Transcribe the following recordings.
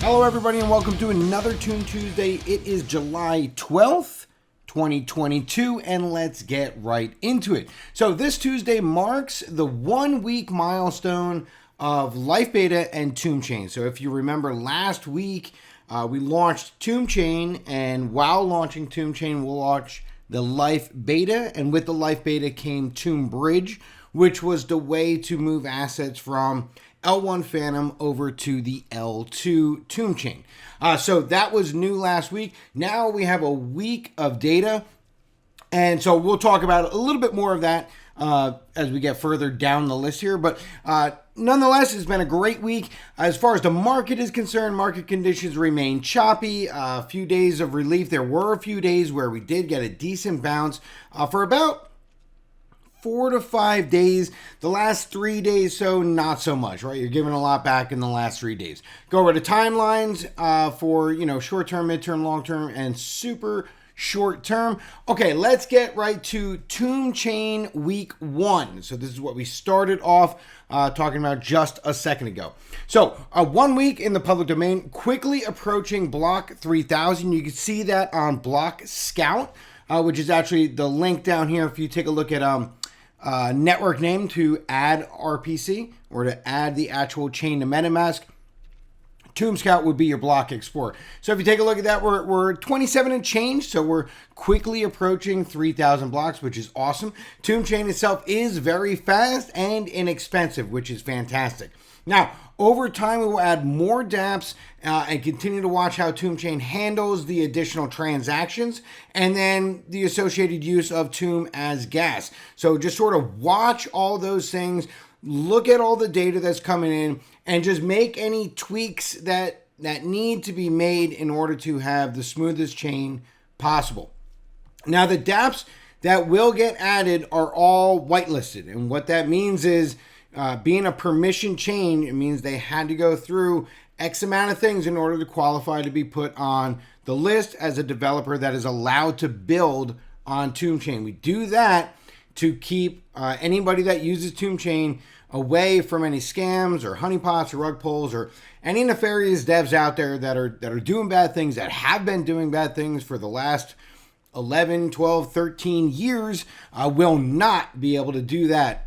Hello everybody and welcome to another Toon Tuesday. It is July 12th, 2022, and let's get right into it. So this Tuesday marks the 1 week milestone of Lif3 Beta and Chainlist. So if you remember last week, we launched Chainlist, and while launching Chainlist, we'll launch the Lif3 Beta, and with the Lif3 Beta came Bridge, which was the way to move assets from L1 Phantom over to the L2 Chainlist. So that was new last week. Now we have a week of data, and so we'll talk about a little bit more of that as we get further down the list here. But nonetheless, it's been a great week. As far as the market is concerned, market conditions remain choppy. A few days of relief. There were a few days where we did get a decent bounce for about 4 to 5 days. The last 3 days, so not so much, right? You're giving a lot back in the last 3 days. Go over to timelines for, short term, midterm, long term, and super short term. Okay, let's get right to Chainlist week 1. So this is what we started off talking about just a second ago. So 1 week in the public domain, quickly approaching block 3,000. You can see that on Block Scout, which is actually the link down here. If you take a look at network name to add RPC or to add the actual chain to MetaMask, Tomb Scout would be your block explorer. So if you take a look at that, we're 27 and change, so we're quickly approaching 3,000 blocks, which is awesome. Tomb Chain itself is very fast and inexpensive, which is fantastic. Now, over time, we will add more dApps and continue to watch how Tomb Chain handles the additional transactions and then the associated use of Tomb as gas. So just sort of watch all those things, look at all the data that's coming in, and just make any tweaks that need to be made in order to have the smoothest chain possible. Now, the dApps that will get added are all whitelisted, and what that means is being a permission chain, it means they had to go through X amount of things in order to qualify to be put on the list as a developer that is allowed to build on Tomb Chain. We do that to keep anybody that uses Tomb Chain away from any scams or honeypots or rug pulls or any nefarious devs out there that are doing bad things, that have been doing bad things for the last 11, 12, 13 years, will not be able to do that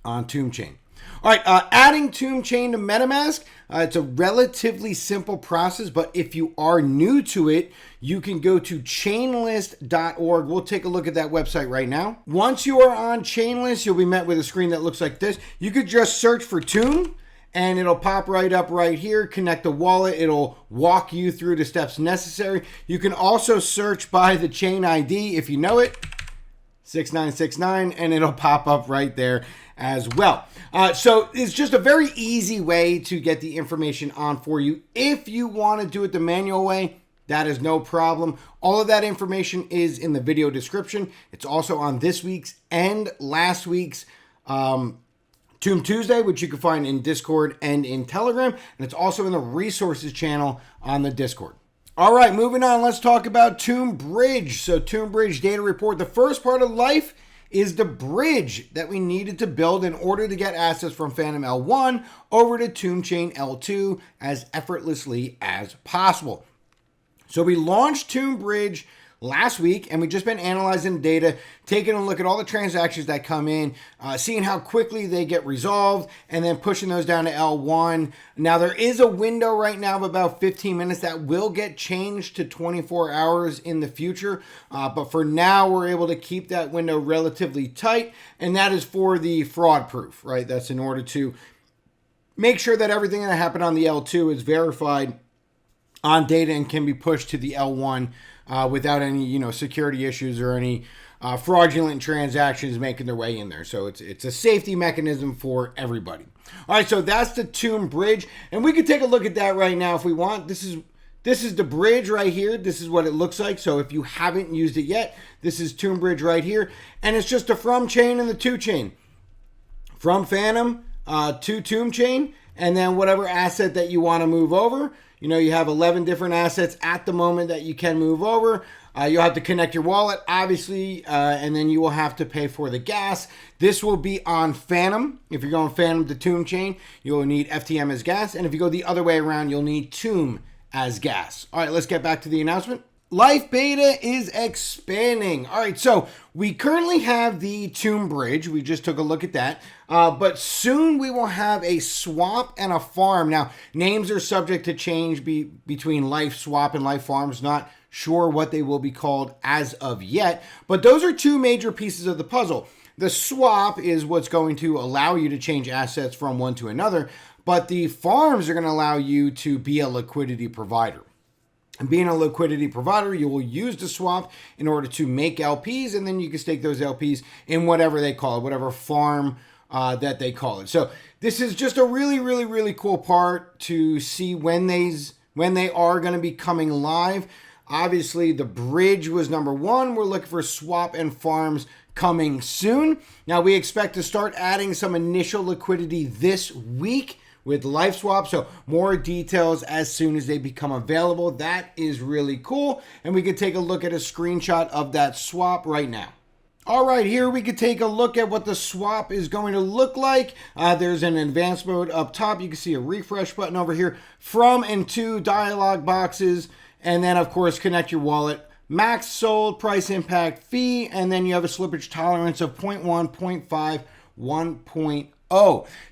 on Tomb Chain. All right, adding Tomb Chain to MetaMask, it's a relatively simple process, but if you are new to it, you can go to chainlist.org. We'll take a look at that website right now. Once you are on Chainlist, you'll be met with a screen that looks like this. You could just search for Tomb, and it'll pop right up right here. Connect the wallet. It'll walk you through the steps necessary. You can also search by the chain ID if you know it, 6969, and it'll pop up right there as well. So it's just a very easy way to get the information on for you. If you want to do it the manual way, that is no problem. All of that information is in the video description. It's also on this week's and last week's Tomb Tuesday, which you can find in Discord and in Telegram. And it's also in the resources channel on the Discord. All right, moving on. Let's talk about Tomb Bridge. So Tomb Bridge data report. The first part of life is the bridge that we needed to build in order to get assets from Phantom L1 over to Tomb Chain L2 as effortlessly as possible. So we launched Tomb Bridge last week, and we've just been analyzing data, taking a look at all the transactions that come in, seeing how quickly they get resolved, and then pushing those down to L1. Now, there is a window right now of about 15 minutes that will get changed to 24 hours in the future, but for now, we're able to keep that window relatively tight, and that is for the fraud proof, right? That's in order to make sure that everything that happened on the L2 is verified on data and can be pushed to the L1 without any, security issues or any fraudulent transactions making their way in there. So it's a safety mechanism for everybody. All right, so that's the Tomb Bridge, and we could take a look at that right now if we want. This is the bridge right here. This is what it looks like. So if you haven't used it yet, this is Tomb Bridge right here, and it's just the from chain and the to chain. From Phantom to Tomb Chain, and then whatever asset that you want to move over. You know, you have 11 different assets at the moment that you can move over. You'll have to connect your wallet, obviously, and then you will have to pay for the gas. This will be on Phantom. If you're going Phantom to Tomb Chain, you'll need FTM as gas. And if you go the other way around, you'll need Tomb as gas. All right, let's get back to the announcement. Lif3 Beta is expanding. All right, so we currently have the Tomb Bridge. We just took a look at that. But soon we will have a swap and a farm. Now, names are subject to change between Life Swap and Life Farms. Not sure what they will be called as of yet. But those are two major pieces of the puzzle. The swap is what's going to allow you to change assets from one to another. But the farms are going to allow you to be a liquidity provider. And being a liquidity provider, you will use the swap in order to make LPs, and then you can stake those LPs in whatever they call it, whatever farm that they call it. So this is just a really cool part to see when they are going to be coming live. Obviously, the bridge was number one. We're looking for swap and farms coming soon. Now, we expect to start adding some initial liquidity this week with Life Swap, so more details as soon as they become available. That is really cool, and we can take a look at a screenshot of that swap right now. All right, here we can take a look at what the swap is going to look like. There's an advanced mode up top. You can see a refresh button over here, from and to dialog boxes, and then of course connect your wallet, max sold, price impact, fee, and then you have a slippage tolerance of 0.1, 0.5, 1.0.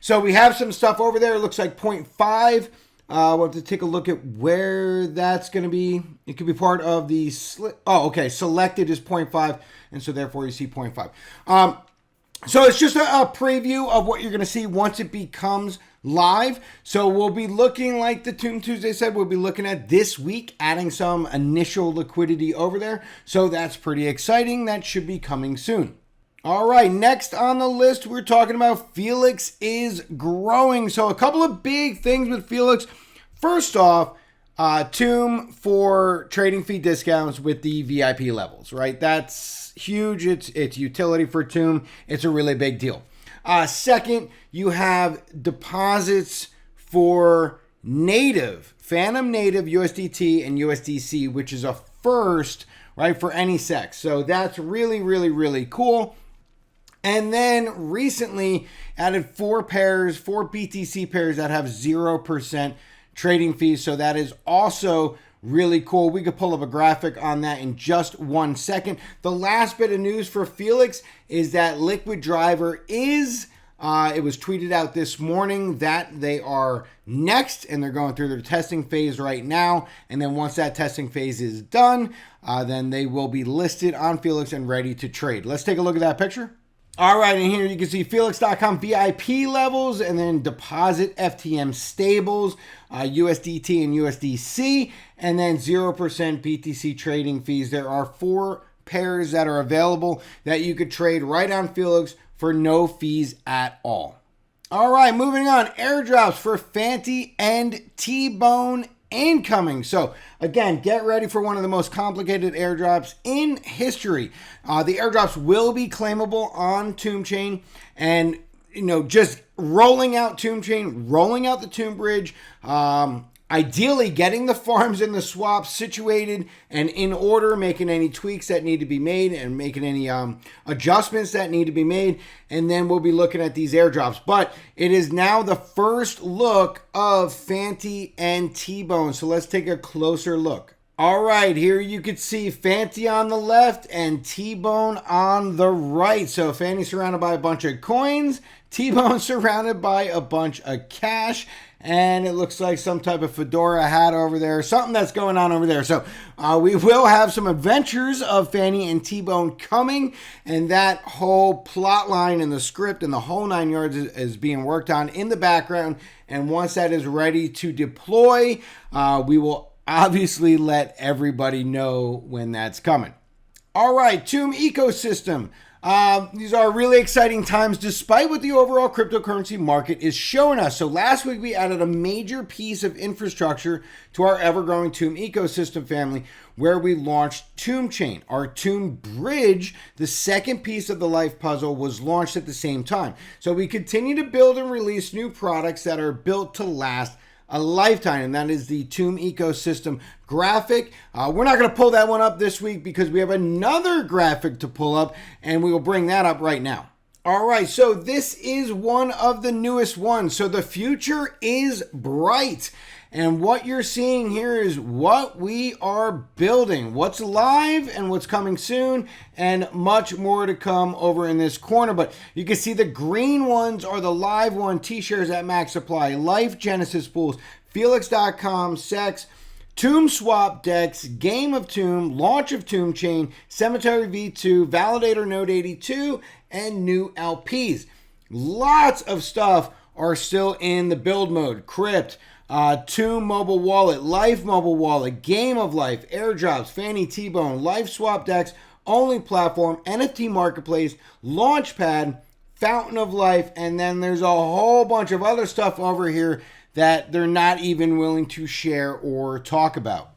So we have some stuff over there. It looks like 0.5. We'll have to take a look at where that's going to be. It could be part of the okay. Selected is 0.5, and so therefore you see 0.5. So it's just a preview of what you're going to see once it becomes live. So we'll be looking, like the Tomb Tuesday said, we'll be looking at this week, adding some initial liquidity over there. So that's pretty exciting. That should be coming soon. All right, next on the list, we're talking about Felix is growing. So a couple of big things with Felix. First off, Tomb for trading fee discounts with the VIP levels, right? That's huge. It's utility for Tomb. It's a really big deal. Second, you have deposits for native, Phantom native USDT and USDC, which is a first, right, for any sex. So that's really cool. And then recently added 4 BTC pairs that have 0% trading fees. So that is also really cool. We could pull up a graphic on that in just 1 second. The last bit of news for Felix is that Liquid Driver is, it was tweeted out this morning that they are next and they're going through their testing phase right now. And then once that testing phase is done, then they will be listed on Felix and ready to trade. Let's take a look at that picture. All right, and here you can see Felix.com VIP levels and then deposit FTM stables, USDT and USDC, and then 0% BTC trading fees. There are 4 pairs that are available that you could trade right on Felix for no fees at all. All right, moving on. Airdrops for FANTY and TBONE incoming. So again, get ready for one of the most complicated airdrops in history. The airdrops will be claimable on Tomb Chain, and just rolling out Tomb Chain, rolling out the Tomb Bridge, ideally getting the farms and the swaps situated and in order, making any tweaks that need to be made and making any adjustments that need to be made. And then we'll be looking at these airdrops. But it is now the first look of FANTY and TBONE. So let's take a closer look. All right, here you can see FANTY on the left and TBONE on the right. So FANTY surrounded by a bunch of coins, TBONE surrounded by a bunch of cash, and it looks like some type of fedora hat over there, something that's going on over there. So we will have some adventures of FANTY and TBONE coming, and that whole plot line and the script and the whole 9 yards is being worked on in the background. And once that is ready to deploy, we will obviously let everybody know when that's coming. All right, Tomb ecosystem. These are really exciting times despite what the overall cryptocurrency market is showing us. So last week we added a major piece of infrastructure to our ever-growing Tomb ecosystem family where we launched Tomb Chain. Our Tomb Bridge, the second piece of the life puzzle, was launched at the same time. So we continue to build and release new products that are built to last a lifetime, and that is the Tomb ecosystem graphic. We're not going to pull that one up this week because we have another graphic to pull up, and we will bring that up right now. All right, so this is one of the newest ones. So the future is bright. And what you're seeing here is what we are building, what's live and what's coming soon, and much more to come over in this corner. But you can see the green ones are the live one, T-shares at max supply, Life Genesis pools, Felix.com, Sex, Tomb Swap Dex, Game of Tomb, Launch of Tomb Chain, Cemetery V2, Validator Node 82, and new LPs. Lots of stuff are still in the build mode. Crypt, Tomb Mobile Wallet, Life Mobile Wallet, Game of Life, airdrops, FANTY and TBONE, Life Swap Dex, Only Platform, NFT Marketplace, Launchpad, Fountain of Life, and then there's a whole bunch of other stuff over here that they're not even willing to share or talk about.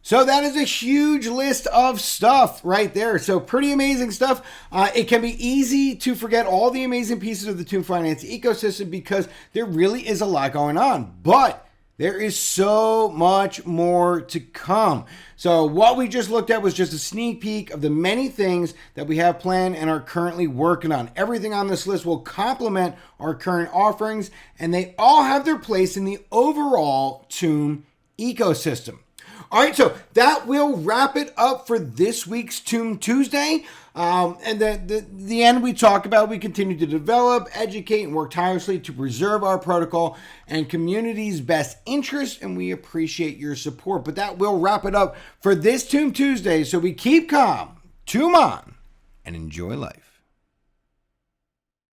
So that is a huge list of stuff right there. So pretty amazing stuff. It can be easy to forget all the amazing pieces of the Tomb Finance ecosystem because there really is a lot going on. But there is so much more to come. So what we just looked at was just a sneak peek of the many things that we have planned and are currently working on. Everything on this list will complement our current offerings, and they all have their place in the overall Tomb ecosystem. All right, so that will wrap it up for this week's Tomb Tuesday. And the end we talk about, we continue to develop, educate, and work tirelessly to preserve our protocol and community's best interest, and we appreciate your support. But that will wrap it up for this Tomb Tuesday. So we keep calm, tomb on, and enjoy life.